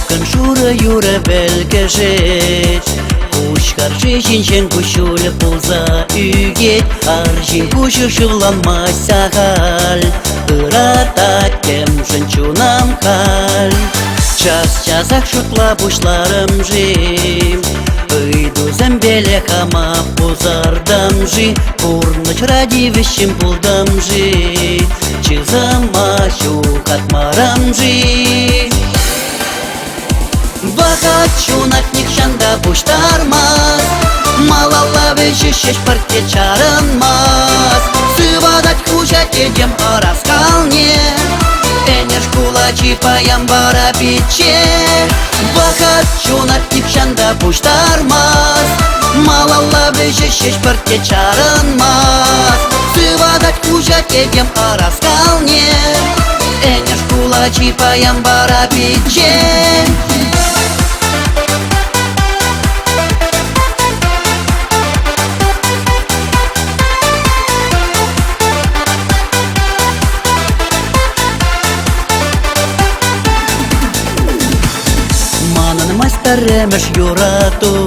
Шура юра белгежет Куш каршы жинчен кушулы пулза үйгет Аржин кушу шывланма сағал Ирата кем жынчунам кал Час-часак шутла бушларым жим Ыйду зембеле хама пузардам жи Пурныч ради вещим пулдам жи Чизама щухат марам жи Бахат чунак никшанда буштармас Малалла вешешеш парте чаранмас Сывадать хужат едем араскалне Энеш кулачи паям бара биче Бахат чунак никшанда буштармас Малалла вешешеш парте чаранмас Сывадать хужат едем араскалне Энеш кулачи паям бара биче Ремеш юрату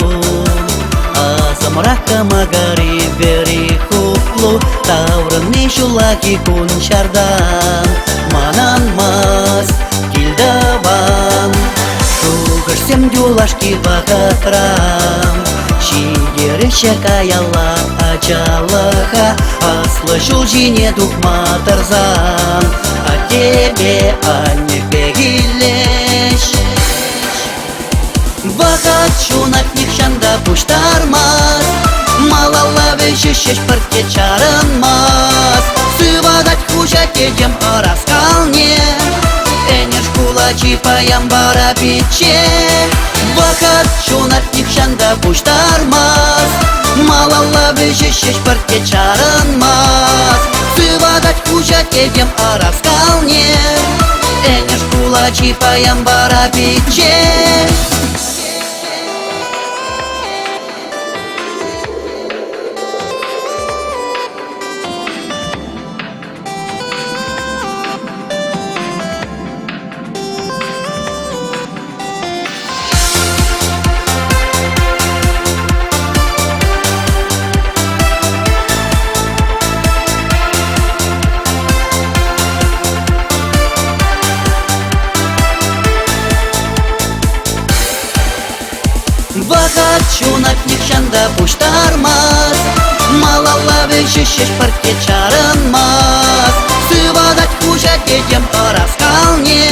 Азамрака магари бери хуплу Таврын шулаки кунчардан Манан мас килдаван Шугаш сем дюлашки вахатрам Шигереще каяла ачалаха Аслышул жине духма тарзан А тебе анне пегилеш Бахат чунак никшанда буштармас Малалла вешешеш парте чаранмас Сывадать хужат едем араскалне Энеш кулачи паям бара биче Бахат чунак никшанда буштармас Малалла вешешеш парте чаранмас Сывадать хужат едем араскалне Энеш кулачи паям бара биче Бахат чунак никшанда буштармас Малалла вешешеш парте чаранмас Сывадать хужат едем араскалне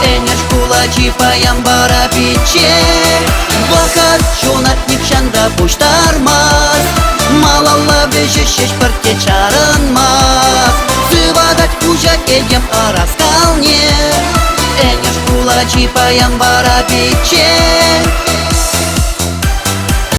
Энеш кулачи паям бара биче Бахат чунак никшанда буштармас Малалла вешешеш парте чаранмас Сывадать хужат едем араскалне Энеш кулачи паям бара биче